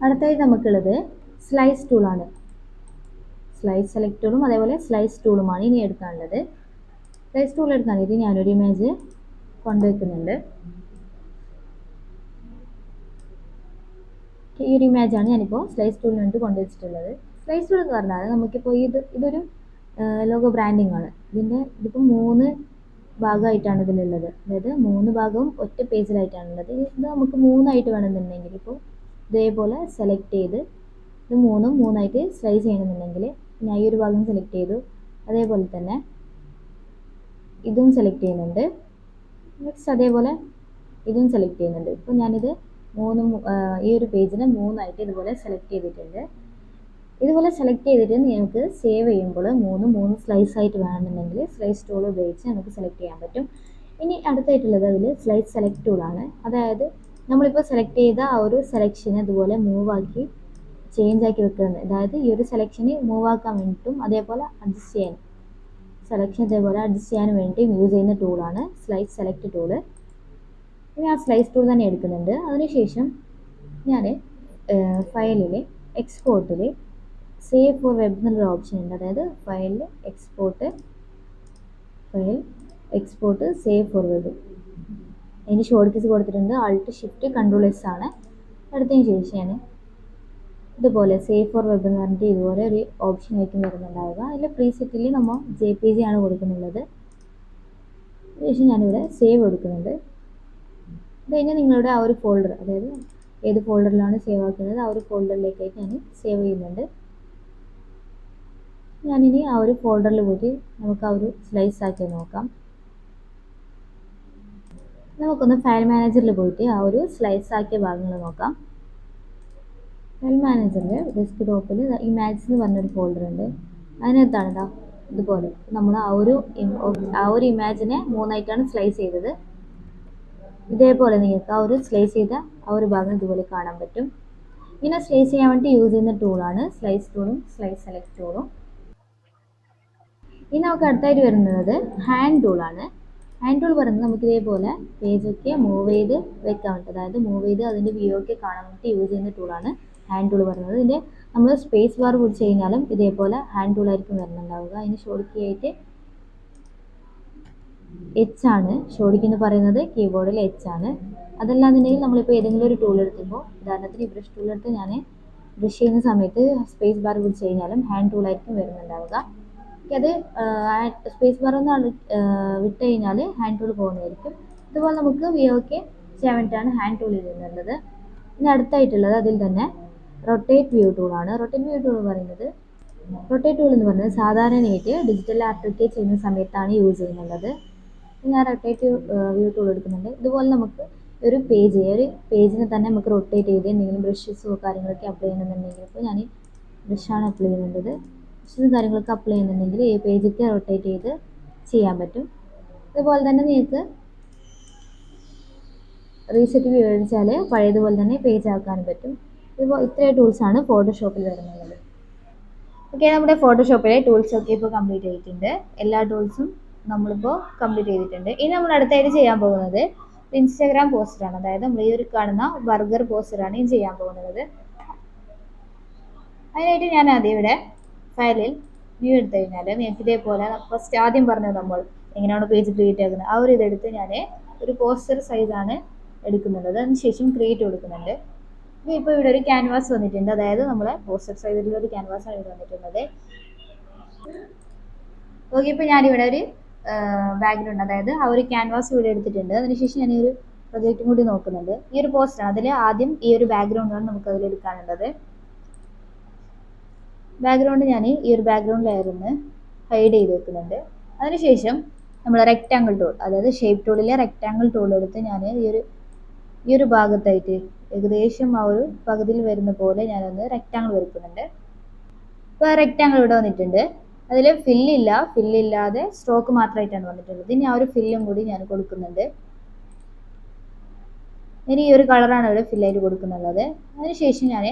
അടുത്തായി നമുക്കുള്ളത് സ്ലൈസ് ടൂളാണ്. സ്ലൈസ് സെലക്ട് ടൂളും അതേപോലെ സ്ലൈസ് ടൂളുമാണ് ഇനി എടുക്കാനുള്ളത്. സ്ലൈസ് ടൂൾ എടുക്കാനായിട്ട് ഞാനൊരു ഇമേജ് കൊണ്ടുവയ്ക്കുന്നുണ്ട്. ഈ ഒരു ഇമേജാണ് ഞാനിപ്പോൾ സ്ലൈസ് ടൂളിന് വേണ്ടി കൊണ്ടുവച്ചിട്ടുള്ളത്. സ്ലൈസ് ടൂൾ എന്ന് പറഞ്ഞാൽ നമുക്കിപ്പോൾ ഇതൊരു ലോഗോ ബ്രാൻഡിങ് ആണ്. ഇതിപ്പോൾ 3 ഭാഗമായിട്ടാണ് ഇതിലുള്ളത്. അതായത് 3 ഭാഗവും ഒറ്റ പേജിലായിട്ടാണുള്ളത്. ഇത് നമുക്ക് 3ആയിട്ട് വേണമെന്നുണ്ടെങ്കിൽ ഇപ്പോൾ ഇതേപോലെ സെലക്ട് ചെയ്ത് ഇത് 3ആയിട്ട് സ്ലൈസ് ചെയ്യണമെന്നുണ്ടെങ്കിൽ ഞാൻ ഈ ഒരു ഭാഗം സെലക്ട് ചെയ്തു. അതേപോലെ തന്നെ ഇതും സെലക്ട് ചെയ്യുന്നുണ്ട്. നെക്സ്റ്റ് അതേപോലെ ഇതും സെലക്ട് ചെയ്യുന്നുണ്ട്. ഇപ്പോൾ ഞാനിത് ഈ ഒരു പേജിനെ 3ആയിട്ട് ഇതുപോലെ സെലക്ട് ചെയ്തിട്ടുണ്ട്. ഇതുപോലെ സെലക്ട് ചെയ്തിട്ട് നിങ്ങൾക്ക് സേവ് ചെയ്യുമ്പോൾ 3 സ്ലൈസ് ആയിട്ട് വേണമെന്നുണ്ടെങ്കിൽ സ്ലൈസ് ടൂൾ ഉപയോഗിച്ച് നമുക്ക് സെലക്ട് ചെയ്യാൻ പറ്റും. ഇനി അടുത്തായിട്ടുള്ളത് അതിൽ സ്ലൈസ് സെലക്ട് ടൂളാണ്. അതായത് നമ്മളിപ്പോൾ സെലക്ട് ചെയ്ത ആ ഒരു സെലക്ഷനെ ഇതുപോലെ മൂവാക്കി ചേഞ്ച് ആക്കി വെക്കുന്നത്. അതായത് ഈ ഒരു സെലക്ഷന് മൂവ് ആക്കാൻ വേണ്ടിയിട്ടും അതേപോലെ അഡ്ജസ്റ്റ് ചെയ്യാൻ സെലക്ഷൻ ഇതേപോലെ അഡ്ജസ്റ്റ് ചെയ്യാൻ വേണ്ടി യൂസ് ചെയ്യുന്ന ടൂളാണ് സ്ലൈസ് സെലക്ട് ടൂള്. ഇനി ആ സ്ലൈസ് ടൂൾ തന്നെ എടുക്കുന്നുണ്ട്. അതിനുശേഷം ഞാൻ ഫയലിൽ എക്സ്പോർട്ടിൽ സേവ് ഫോർ വെബ് എന്നുള്ളൊരു ഓപ്ഷൻ ഉണ്ട്. അതായത് file export save four web. അതിന് ഷോർട്ട് കീസ് കൊടുത്തിട്ടുണ്ട്. ആൾട്ട് ഷിഫ്റ്റ് കൺട്രോൾ എസ് ആണ്. എടുത്തതിന് ശേഷം ഞാൻ ഇതുപോലെ സേവ് ഫോർ വെബ് എന്ന് പറഞ്ഞിട്ട് ഇതുപോലെ ഒരു ഓപ്ഷൻ ആയിരിക്കും വരുന്നുണ്ടാവുക. അതിൽ പ്രീസെറ്റിൽ നമ്മൾ JPG ആണ് കൊടുക്കുന്നുള്ളത്. അതിനുശേഷം ഞാനിവിടെ സേവ് കൊടുക്കുന്നുണ്ട്. ഇത് കഴിഞ്ഞാൽ നിങ്ങളുടെ ആ ഒരു ഫോൾഡർ, അതായത് ഏത് ഫോൾഡറിലാണ് സേവ് ആക്കുന്നത് ആ ഒരു ഫോൾഡറിലേക്കായിട്ട് ഞാൻ സേവ് ചെയ്യുന്നുണ്ട്. ഞാനിനി ആ ഒരു ഫോൾഡറിൽ പോയിട്ട് നമുക്ക് ആ ഒരു സ്ലൈസ് ആക്കി നോക്കാം. നമുക്കൊന്ന് ഫയൽ മാനേജറിൽ പോയിട്ട് ആ ഒരു സ്ലൈസ് ആക്കിയ ഭാഗങ്ങൾ നോക്കാം. ഫയൽ മാനേജറിൽ ഡെസ്ക്ടോപ്പിൽ ഇമേജസ് എന്ന് പറഞ്ഞൊരു ഫോൾഡർ ഉണ്ട്. അതിനകത്താണ് ഇതാ ഇതുപോലെ നമ്മൾ ആ ഒരു ഇമേജിനെ 3ആയിട്ടാണ് സ്ലൈസ് ചെയ്തത്. ഇതേപോലെ നിങ്ങൾക്ക് ആ ഒരു സ്ലൈസ് ചെയ്ത ആ ഒരു ഭാഗം ഇതുപോലെ കാണാൻ പറ്റും. ഇങ്ങനെ സ്ലൈസ് ചെയ്യാൻ വേണ്ടി യൂസ് ചെയ്യുന്ന ടൂളാണ് സ്ലൈസ് ടൂളും സ്ലൈസ് സെലക്ട് ടൂളും. ഇനി നമുക്ക് അടുത്തായിട്ട് വരുന്നത് ഹാൻഡ് ടൂളാണ്. ഹാൻഡ് ടൂൾ പറയുന്നത് നമുക്ക് ഇതേപോലെ പേജൊക്കെ മൂവ് ചെയ്ത് വെക്കാൻ പറ്റും. അതായത് മൂവ് ചെയ്ത് അതിൻ്റെ വ്യൂ ഒക്കെ കാണാൻ വേണ്ടി യൂസ് ചെയ്യുന്ന ടൂളാണ് ഹാൻഡ് ടൂൾ പറയുന്നത്. ഇതിൻ്റെ നമ്മൾ സ്പേസ് ബാർ പിടിച്ച് കഴിഞ്ഞാലും ഇതേപോലെ ഹാൻഡ് ടൂളായിരിക്കും വരുന്നുണ്ടാവുക. അതിന് ഷോർട്ട് കീ ആയിട്ട് H ആണ്. ഷോർട്ട് കീ എന്ന് പറയുന്നത് കീബോർഡിൽ H ആണ്. അതല്ലാന്നുണ്ടെങ്കിൽ നമ്മളിപ്പോൾ ഏതെങ്കിലും ഒരു ടൂൾ എടുക്കുമ്പോൾ, ഉദാഹരണത്തിന് ഈ ബ്രഷ് ടൂൾ എടുത്ത് ഞാൻ ബ്രഷ് ചെയ്യുന്ന സമയത്ത് സ്പേസ് ബാർ പിടിച്ച് കഴിഞ്ഞാലും ഹാൻഡ് ടൂളായിരിക്കും വരുന്നുണ്ടാവുക. അത് സ്പേസ് ബാർ ഒന്ന് വിട്ട് കഴിഞ്ഞാൽ ഹാൻഡ് ടൂൾ പോകുന്നതായിരിക്കും. ഇതുപോലെ നമുക്ക് വ്യൂ ഒക്കെ ചെയ്യാൻ വേണ്ടിയിട്ടാണ് ഹാൻഡ് ടൂൾ ചെയ്യുന്നുള്ളത്. ഇനി അടുത്തായിട്ടുള്ളത് അതിൽ തന്നെ റൊട്ടേറ്റ് വ്യൂ ടൂളാണ്. റൊട്ടേറ്റ് വ്യൂ ടൂൾ എന്ന് പറയുന്നത് സാധാരണയായിട്ട് ഡിജിറ്റൽ ആർട്ടൊക്കെ ചെയ്യുന്ന സമയത്താണ് യൂസ് ചെയ്യുന്നുള്ളത്. ഞാൻ റൊട്ടേറ്റ് വ്യൂ ടൂൾ എടുക്കുന്നുണ്ട്. ഇതുപോലെ നമുക്ക് ഒരു പേജിനെ തന്നെ നമുക്ക് റൊട്ടേറ്റ് ചെയ്ത് എന്തെങ്കിലും ബ്രഷസോ കാര്യങ്ങളൊക്കെ അപ്ലൈ ചെയ്യുന്നുണ്ടെങ്കിൽ, ഇപ്പോൾ ഞാൻ ബ്രഷാണ് അപ്ലൈ ചെയ്യുന്നത്, ബ്രഷസും കാര്യങ്ങളൊക്കെ അപ്ലൈ ചെയ്യുന്നുണ്ടെങ്കിൽ ഈ പേജൊക്കെ റൊട്ടേറ്റ് ചെയ്ത് ചെയ്യാൻ പറ്റും. അതുപോലെ തന്നെ നിങ്ങൾക്ക് റീസെറ്റ് വ്യൂ അടിച്ചാൽ പഴയതുപോലെ തന്നെ പേജ് ആക്കാനും പറ്റും. ഇപ്പോൾ ഇത്രയും ടൂൾസാണ് ഫോട്ടോഷോപ്പിൽ വരുന്നത്. ഓക്കെ, നമ്മുടെ ഫോട്ടോഷോപ്പിലെ ടൂൾസൊക്കെ ഇപ്പോൾ കംപ്ലീറ്റ് ആയിട്ടുണ്ട്. എല്ലാ ടൂൾസും നമ്മളിപ്പോൾ കംപ്ലീറ്റ് ചെയ്തിട്ടുണ്ട്. ഇനി നമ്മൾ അടുത്തായിട്ട് ചെയ്യാൻ പോകുന്നത് ഇൻസ്റ്റാഗ്രാം പോസ്റ്ററാണ്. അതായത് നമ്മൾ ഈ ഒരു കാണുന്ന ബർഗർ പോസ്റ്ററാണ് ഇനി ചെയ്യാൻ പോകുന്നത്. അതിനായിട്ട് ഞാൻ ആദ്യം ഇവിടെ ഫയലിൽ വ്യൂ എടുത്തു കഴിഞ്ഞാൽ നിങ്ങൾക്ക് ഇതേപോലെ ഫസ്റ്റ് ആദ്യം പറഞ്ഞത് നമ്മൾ എങ്ങനെയാണ് പേജ് ക്രിയേറ്റ് ആക്കുന്നത് ആ ഒരു ഇതെടുത്ത് ഞാൻ ഒരു പോസ്റ്റർ സൈസാണ് എടുക്കുന്നുള്ളത്. അതിനുശേഷം ക്രിയേറ്റ് കൊടുക്കുന്നുണ്ട്. ഇപ്പോൾ ഇവിടെ ഒരു ക്യാൻവാസ് വന്നിട്ടുണ്ട്. അതായത് നമ്മളെ പോസ്റ്റർ സൈസിലുള്ള ഒരു ക്യാൻവാസാണ് ഇവിടെ വന്നിട്ടുള്ളത്. ഓക്കെ, ഇപ്പോൾ ഞാനിവിടെ ഒരു ബാക്ക്ഗ്രൗണ്ട്, അതായത് ആ ഒരു ക്യാൻവാസ് ഇവിടെ എടുത്തിട്ടുണ്ട്. അതിനുശേഷം ഞാൻ ഈ ഒരു പ്രൊജക്റ്റും കൂടി നോക്കുന്നുണ്ട്. ഈ ഒരു പോസ്റ്ററാണ്. അതിൽ ആദ്യം ഈ ഒരു ബാക്ക്ഗ്രൗണ്ടാണ് നമുക്ക് അതിൽ എടുക്കാനുള്ളത്. ബാക്ക്ഗ്രൗണ്ട് ഞാൻ ഈ ഒരു ബാക്ക്ഗ്രൗണ്ട് ലെയറിന്ന് ഹൈഡ് ചെയ്ത് വെക്കുന്നുണ്ട്. അതിനുശേഷം നമ്മൾ റെക്റ്റാങ്കിൾ ടൂൾ, അതായത് ഷേപ്പ് ടൂളിലെ റെക്റ്റാങ്കിൾ ടൂൾ എടുത്ത് ഞാൻ ഈ ഒരു ഭാഗത്തായിട്ട് ഏകദേശം ആ ഒരു പകുതിയിൽ വരുന്ന പോലെ ഞാനൊന്ന് റെക്റ്റാങ്കിൾ വരയ്ക്കുന്നുണ്ട്. ഇപ്പോൾ റെക്റ്റാങ്കിൾ ഇവിടെ വന്നിട്ടുണ്ട്. അതിൽ ഫില്ലില്ലാതെ സ്ട്രോക്ക് മാത്രമായിട്ടാണ് വന്നിട്ടുള്ളത്. ഇനി ആ ഒരു ഫില്ലും കൂടി ഞാൻ കൊടുക്കുന്നുണ്ട്. ഇനി ഈ ഒരു കളറാണ് ഇവിടെ ഫില്ലായിട്ട് കൊടുക്കുന്നുള്ളത്. അതിനുശേഷം ഞാൻ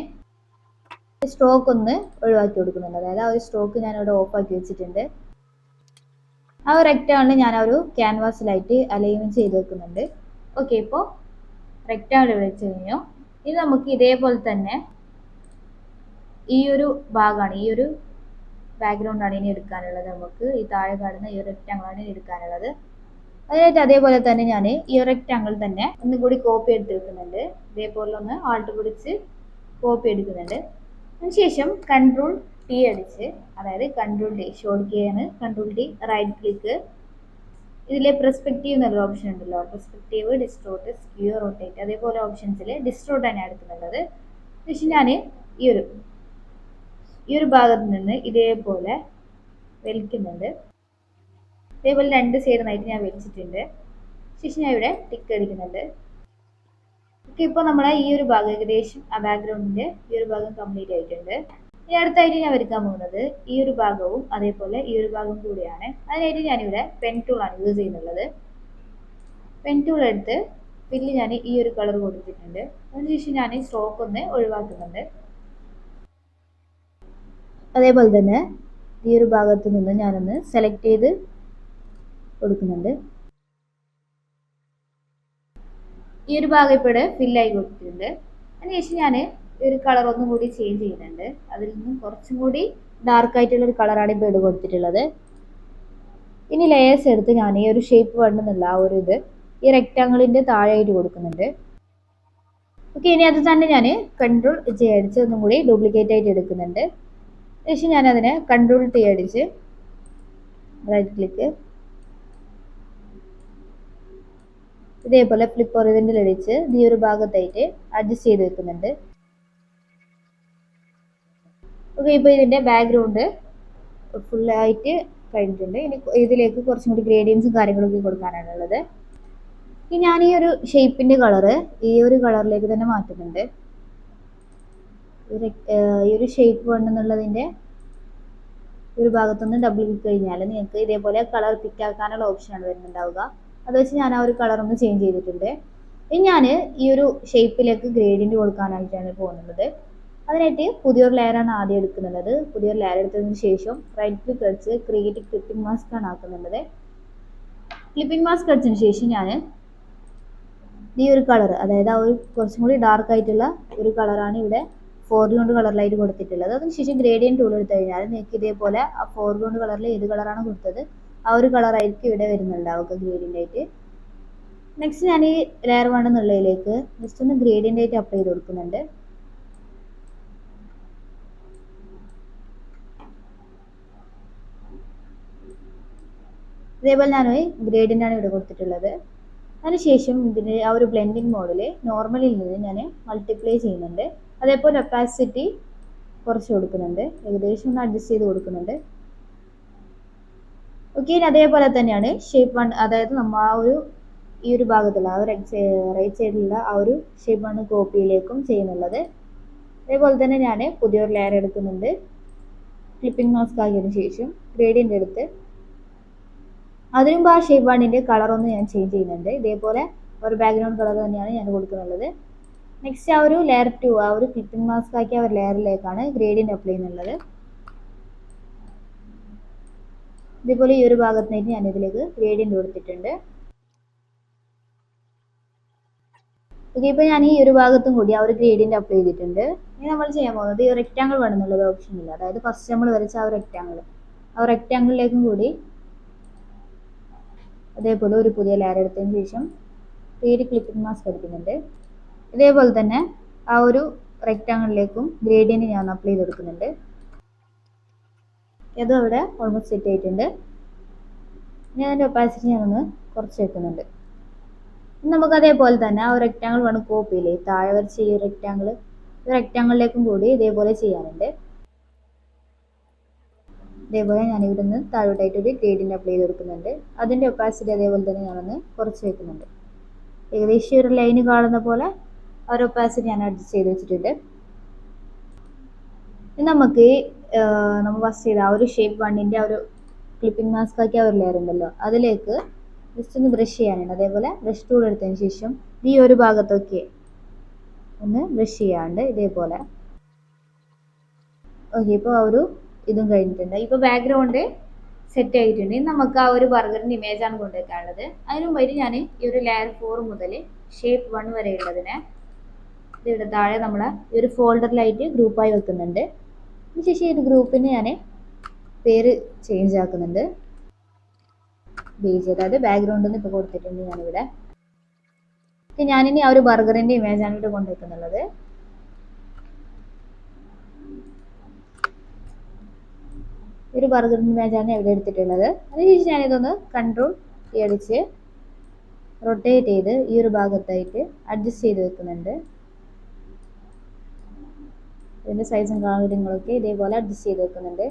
സ്ട്രോക്ക് ഒന്ന് ഒഴിവാക്കി കൊടുക്കുന്നുണ്ട്. അതായത് ആ ഒരു സ്ട്രോക്ക് ഞാൻ ഇവിടെ ഓഫാക്കി വെച്ചിട്ടുണ്ട്. ആ ഒരു റെക്റ്റാങ്കിൾ ഞാൻ ആ ഒരു ക്യാൻവാസിലായിട്ട് അലൈൻമെന്റ് ചെയ്ത് വെക്കുന്നുണ്ട്. ഓക്കെ, ഇപ്പോൾ റെക്റ്റാങ്കിൾ വെച്ച് കഴിഞ്ഞു. ഇനി നമുക്ക് ഇതേപോലെ തന്നെ ഈ ഒരു ഭാഗമാണ്, ഈ ഒരു ബാക്ക്ഗ്രൗണ്ടാണ് ഇനി എടുക്കാനുള്ളത്. നമുക്ക് ഈ താഴെ കാണുന്ന ഈ ഒരു റെക്റ്റാങ്കിളാണ് ഇനി എടുക്കാനുള്ളത്. അതിനായിട്ട് അതേപോലെ തന്നെ ഞാൻ ഈ ഒരു റെക്റ്റാങ്കിൾ തന്നെ ഒന്നും കൂടി കോപ്പി എടുത്തിരിക്കുന്നുണ്ട്. ഇതേപോലെ ഒന്ന് ആൾട്ട് പിടിച്ച് കോപ്പി എടുക്കുന്നുണ്ട്. അതിനുശേഷം കൺട്രോൾ ടി അടിച്ച്, അതായത് കൺട്രോൾ ടി ഷോർട്ട് കീ ആണ്, കൺട്രോൾ ടി റൈറ്റ് ക്ലിക്ക്, ഇതിലെ പെർസ്പെക്റ്റീവ് എന്നുള്ള ഓപ്ഷൻ ഉണ്ടല്ലോ, പെർസ്പെക്റ്റീവ്, ഡിസ്റ്റോർട്ട്, സ്ക്യൂ, റൊട്ടേറ്റ്, അതേപോലെ ഓപ്ഷൻസിൽ ഡിസ്റ്റോർട്ട് ആണ് എടുക്കുന്നത്. പക്ഷെ ഞാൻ ഈ ഒരു ഭാഗത്ത് നിന്ന് ഇതേപോലെ വലിക്കുന്നുണ്ട്. ഇതേപോലെ രണ്ട് സൈഡിനായിട്ട് ഞാൻ വലിച്ചിട്ടുണ്ട്. ശേഷം ഞാൻ ഇവിടെ ടിക്ക് അടിക്കുന്നുണ്ട്. ഓക്കെ, ഇപ്പോൾ നമ്മളെ ഈ ഒരു ഭാഗം ഏകദേശം ആ ബാക്ക്ഗ്രൗണ്ടിന്റെ ഈ ഒരു ഭാഗം കംപ്ലീറ്റ് ആയിട്ടുണ്ട്. ഇനി അടുത്തായിട്ട് ഞാൻ വരയ്ക്കാൻ പോകുന്നത് ഈ ഒരു ഭാഗവും അതേപോലെ ഈ ഒരു ഭാഗം കൂടിയാണ്. അതിനായിട്ട് ഞാനിവിടെ പെൻ ടൂൾ ആണ് യൂസ് ചെയ്യുന്നുള്ളത്. പെൻ ടൂൾ എടുത്ത് ഫില്ല് ഞാൻ ഈ ഒരു കളർ കൊടുത്തിട്ടുണ്ട്. അതിനുശേഷം ഞാൻ സ്ട്രോക്ക് ഒന്ന് ഒഴിവാക്കുന്നുണ്ട്. അതേപോലെ തന്നെ ഈ ഒരു ഭാഗത്ത് നിന്ന് ഞാനൊന്ന് സെലക്ട് ചെയ്ത് കൊടുക്കുന്നുണ്ട്. ഈ ഒരു ഭാഗം ഇപ്പോൾ ഫില്ലായി കൊടുത്തിട്ടുണ്ട്. അതിനുശേഷം ഞാൻ ഈ ഒരു കളർ ഒന്നും കൂടി ചേഞ്ച് ചെയ്യുന്നുണ്ട്. അതിൽ നിന്നും കുറച്ചും കൂടി ഡാർക്ക് ആയിട്ടുള്ള ഒരു കളറാണ് ഇപ്പോൾ ഇവിടെ കൊടുത്തിട്ടുള്ളത്. ഇനി ലെയേഴ്സ് എടുത്ത് ഞാൻ ഈ ഒരു ഷേപ്പ് വേണമെന്നുള്ള ആ ഒരു ഇത് ഈ റെക്റ്റാങ്കിളിന്റെ താഴെയായിട്ട് കൊടുക്കുന്നുണ്ട്. ഓക്കെ, ഇനി അത് തന്നെ ഞാൻ കൺട്രോൾ ജെ അടിച്ച് ഒന്നും കൂടി ഡ്യൂപ്ലിക്കേറ്റ് ആയിട്ട് എടുക്കുന്നുണ്ട്. ശേഷം ഞാൻ അതിനെ കൺട്രോൾ ടി അടിച്ച് റൈറ്റ് ക്ലിക്ക്, ഇതേപോലെ ഫ്ലിപ്പ് ഒറിജിനൽ അടിച്ച് ഈ ഒരു ഭാഗത്തായിട്ട് അഡ്ജസ്റ്റ് ചെയ്ത് വെക്കുന്നുണ്ട്. ഓക്കെ, ഇപ്പോൾ ഇതിന്റെ ബാക്ക്ഗ്രൗണ്ട് ഫുള്ളായിട്ട് കഴിഞ്ഞിട്ടുണ്ട്. ഇനി ഇതിലേക്ക് കുറച്ചും കൂടി ഗ്രേഡിയൻസും കാര്യങ്ങളൊക്കെ കൊടുക്കാനാണുള്ളത്. ഇനി ഞാൻ ഈ ഒരു ഷേപ്പിന്റെ കളറ് ഈ ഒരു കളറിലേക്ക് തന്നെ മാറ്റുന്നുണ്ട്. ഈ ഒരു ഷേപ്പ് വേണമെന്നുള്ളതിന്റെ ഒരു ഭാഗത്തുനിന്ന് ഡബിൾ ക്ലിക്ക് കഴിഞ്ഞാൽ നിങ്ങൾക്ക് ഇതേപോലെ കളർ പിക്ക് ആക്കാനുള്ള ഓപ്ഷനാണ് വരുന്നുണ്ടാവുക. അത് വെച്ച് ഞാൻ ആ ഒരു കളർ ഒന്ന് ചേഞ്ച് ചെയ്തിട്ടുണ്ട്. ഇനി ഞാൻ ഈ ഒരു ഷേപ്പിലേക്ക് ഗ്രേഡിയന്റ് കൊടുക്കാനായിട്ടാണ് പോകുന്നത്. അതിനായിട്ട് പുതിയൊരു ലെയറാണ് ആദ്യം എടുക്കുന്നത്. പുതിയൊരു ലെയർ എടുത്തതിന് ശേഷം റൈറ്റ് ക്ലിക്ക് അടിച്ച് ക്രിയേറ്റ് ക്ലിപ്പിംഗ് മാസ്ക് ആണ് ആക്കുന്നത്. ക്ലിപ്പിംഗ് മാസ്ക് അടിച്ചതിന് ശേഷം ഞാൻ ഈ ഒരു കളർ, അതായത് ആ ഒരു കുറച്ചും കൂടി ഡാർക്ക് ആയിട്ടുള്ള ഒരു കളറാണ് ഇവിടെ ഫോർഗ്രൗണ്ട് കളറിലായിട്ട് കൊടുത്തിട്ടുള്ളത്. അതിനുശേഷം ഗ്രേഡിയന്റ് ടൂൾ എടുത്തു കഴിഞ്ഞാൽ നിങ്ങൾക്ക് ഇതേപോലെ ആ ഫോർഗ്രൗണ്ട് കളറിൽ ഏത് കളറാണ് കൊടുത്തത് ആ ഒരു കളറായിരിക്കും ഇവിടെ വരുന്നുണ്ടാവുക ഗ്രേഡിയന്റ് ആയിട്ട്. നെക്സ്റ്റ് ഞാൻ ഈ ലെയർ വേണമെന്നുള്ളതിലേക്ക് ജസ്റ്റ് ഒന്ന് ഗ്രേഡിയന്റ് ആയിട്ട് അപ്ലൈ ചെയ്ത് കൊടുക്കുന്നുണ്ട്. ഇതേപോലെ ഞാൻ ഗ്രേഡിയന്റ് ആണ് ഇവിടെ കൊടുത്തിട്ടുള്ളത്. അതിനുശേഷം ഇതിന് ആ ഒരു ബ്ലെൻഡിങ് മോഡിൽ നോർമലിൽ നിന്ന് ഞാൻ മൾട്ടിപ്ലൈ ചെയ്യുന്നുണ്ട്. അതേപോലെ ഒപ്പാസിറ്റി കുറച്ച് കൊടുക്കുന്നുണ്ട്, ഏകദേശം ഒന്ന് അഡ്ജസ്റ്റ് ചെയ്ത് കൊടുക്കുന്നുണ്ട്. ഓക്കെ, ഇനി അതേപോലെ തന്നെയാണ് ഷേപ്പ് വൺ, അതായത് നമ്മൾ ആ ഒരു ഈ ഒരു ഭാഗത്തുള്ള ആ ഒരു റൈറ്റ് സൈഡിലുള്ള ആ ഒരു ഷേപ്പ് വൺ കോപ്പിയിലേക്കും ചെയ്യുന്നുള്ളത്. അതേപോലെ തന്നെ ഞാൻ പുതിയൊരു ലെയർ എടുക്കുന്നുണ്ട്. ക്ലിപ്പിംഗ് മാസ്ക് ആക്കിയതിനു ശേഷം ഗ്രേഡിയന്റ് എടുത്ത് അതിനും ആ ഷേപ്പ് വണ്ണിന്റെ കളർ ഒന്ന് ഞാൻ ചേഞ്ച് ചെയ്യുന്നുണ്ട്. ഇതേപോലെ ഒരു ബാക്ക്ഗ്രൗണ്ട് കളർ തന്നെയാണ് ഞാൻ കൊടുക്കുന്നുള്ളത്. നെക്സ്റ്റ് ആ ഒരു ലെയർ 2, ആ ഒരു ക്ലിപ്പിംഗ് മാസ്ക് ആക്കിയ ഒരു ലെയറിലേക്കാണ് ഗ്രേഡിയന്റ് അപ്ലൈ ചെയ്യുന്നുള്ളത്. ഇതേപോലെ ഈ ഒരു ഭാഗത്തായിട്ട് ഞാൻ ഇതിലേക്ക് ഗ്രേഡിയന്റ് കൊടുത്തിട്ടുണ്ട്. ഓക്കെ, ഇപ്പോൾ ഞാൻ ഈ ഒരു ഭാഗത്തും കൂടി ആ ഒരു ഗ്രേഡിയന്റ് അപ്ലൈ ചെയ്തിട്ടുണ്ട്. ഇനി നമ്മൾ ചെയ്യാൻ പോകുന്നത് ഈ റെക്റ്റാങ്കിൾ വേണമെന്നുള്ളത് ഓപ്ഷൻ ഇല്ല, അതായത് ഫസ്റ്റ് നമ്മൾ വരച്ച ആ ഒരു റെക്റ്റാങ്കിളിലേക്കും കൂടി അതേപോലെ ഒരു പുതിയ ലെയർ എടുത്തതിന് ശേഷം ക്ലിപ്പിംഗ് മാസ്ക് അടിക്കുന്നുണ്ട്. ഇതേപോലെ തന്നെ ആ ഒരു റെക്റ്റാങ്കിളിലേക്കും ഗ്രേഡിയന്റ് ഞാൻ അപ്ലൈ ചെയ്ത് കൊടുക്കുന്നുണ്ട്. അതും അവിടെ ഓൾമോസ്റ്റ് സെറ്റ് ആയിട്ടുണ്ട്. ഞാൻ അതിൻ്റെ ഒപ്പാസിറ്റി ഞാനൊന്ന് കുറച്ച് വെക്കുന്നുണ്ട്. നമുക്ക് അതേപോലെ തന്നെ ആ ഒരു റെക്റ്റാങ്കിൾ വേണം കോപ്പിയില്ലേ താഴെ വരച്ച ഈ റെക്റ്റാങ്കിളിലേക്കും കൂടി ഇതേപോലെ ചെയ്യാനുണ്ട്. ഇതേപോലെ ഞാൻ ഇവിടെ നിന്ന് താഴോട്ടായിട്ട് ഒരു ഗ്രേഡിയന്റ് അപ്ലൈ ചെയ്ത് കൊടുക്കുന്നുണ്ട്. അതിൻ്റെ ഒപ്പാസിറ്റി അതേപോലെ തന്നെ ഞാനൊന്ന് കുറച്ച് വെക്കുന്നുണ്ട്. ഏകദേശം ഒരു ലൈന് കാണുന്ന പോലെ ആ ഒരു ഒപ്പാസിറ്റി ഞാൻ അഡ്ജസ്റ്റ് ചെയ്ത് വെച്ചിട്ടുണ്ട്. ഇനി നമുക്ക് നമ്മൾ ഫസ്റ്റ് ചെയ്ത ആ ഒരു ഷേപ്പ് വണ്ണിൻ്റെ ആ ഒരു ക്ലിപ്പിംഗ് മാസ്ക് ആക്കിയ ഒരു ലെയർ ഉണ്ടല്ലോ അതിലേക്ക് ജസ്റ്റ് ഒന്ന് ബ്രഷ് ചെയ്യാനുണ്ട്. അതേപോലെ ബ്രഷ് ടൂൾ എടുത്തതിന് ശേഷം ഈ ഒരു ഭാഗത്തൊക്കെ ഒന്ന് ബ്രഷ് ചെയ്യാണ്ട് ഇതേപോലെ. ഓക്കെ, ഇപ്പോൾ ആ ഒരു ഇതും കഴിഞ്ഞിട്ടുണ്ട്. ഇപ്പോൾ ബാക്ക്ഗ്രൗണ്ട് സെറ്റ് ആയിട്ടുണ്ട്. ഇനി നമുക്ക് ആ ഒരു ബർഗറിൻ്റെ ഇമേജാണ് കൊണ്ടുവയ്ക്കാനുള്ളത്. അതിനു മുമ്പായിട്ട് ഞാൻ ഈ ഒരു ലെയർ 4 മുതൽ ഷേപ്പ് 1 വരെ ഉള്ളതിനെ ഇതിവിടെ താഴെ നമ്മൾ ഈ ഒരു ഫോൾഡറിലായിട്ട് ഗ്രൂപ്പായി വെക്കുന്നുണ്ട്. അതിനുശേഷം ഒരു ഗ്രൂപ്പിന് ഞാൻ പേര് ചേഞ്ച് ആക്കുന്നുണ്ട്. ബേജ്, അതായത് ബാക്ക്ഗ്രൗണ്ടിൽ നിന്ന് ഇപ്പോൾ കൊടുത്തിട്ടുണ്ട് ഞാനിവിടെ. ഞാനിനി ആ ഒരു ബർഗറിൻ്റെ ഇമേജാണ് ഇവിടെ കൊണ്ടുവയ്ക്കുന്നുള്ളത്. ഒരു ബർഗറിൻ്റെ ഇമേജാണ് ഇവിടെ എടുത്തിട്ടുള്ളത്. അതിനുശേഷം ഞാനിതൊന്ന് കൺട്രോൾ കീ അടിച്ച് റൊട്ടേറ്റ് ചെയ്ത് ഈ ഒരു ഭാഗത്തായിട്ട് അഡ്ജസ്റ്റ് ചെയ്ത് വെക്കുന്നുണ്ട്. ഇതിൻ്റെ സൈസും കാര്യങ്ങളൊക്കെ ഇതേപോലെ അഡ്ജസ്റ്റ് ചെയ്ത് വെക്കുന്നുണ്ട്.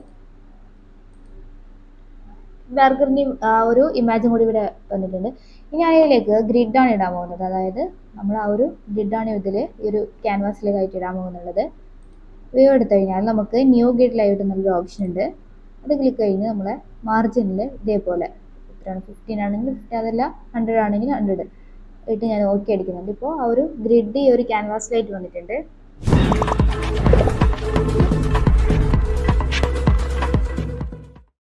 ബർഗറിൻ്റെ ഒരു ഇമേജും കൂടി ഇവിടെ വന്നിട്ടുണ്ട്. ഇനി അതിലേക്ക് ഗ്രിഡാണ് ഇടാൻ പോകുന്നത്. അതായത് നമ്മൾ ആ ഒരു ഗ്രിഡാണ് ഇതിൽ ഈ ഒരു ക്യാൻവാസിലേക്കായിട്ട് ഇടാൻ പോകുന്നുള്ളത്. വ്യൂ എടുത്തു കഴിഞ്ഞാൽ നമുക്ക് ന്യൂ ഗ്രിഡ് ലൈറ്റ് എന്നുള്ളൊരു ഓപ്ഷൻ ഉണ്ട്. അത് ക്ലിക്ക് കഴിഞ്ഞ് നമ്മളെ മാർജിനിൽ ഇതേപോലെ എത്രയാണ് 15 ആണെങ്കിൽ 15, അതല്ല 100 ആണെങ്കിൽ 100 ഇട്ട് ഞാൻ ഓക്കെ അടിക്കുന്നുണ്ട്. ഇപ്പോൾ ആ ഒരു ഗ്രിഡ് ഈ ഒരു ക്യാൻവാസിലായിട്ട് വന്നിട്ടുണ്ട്.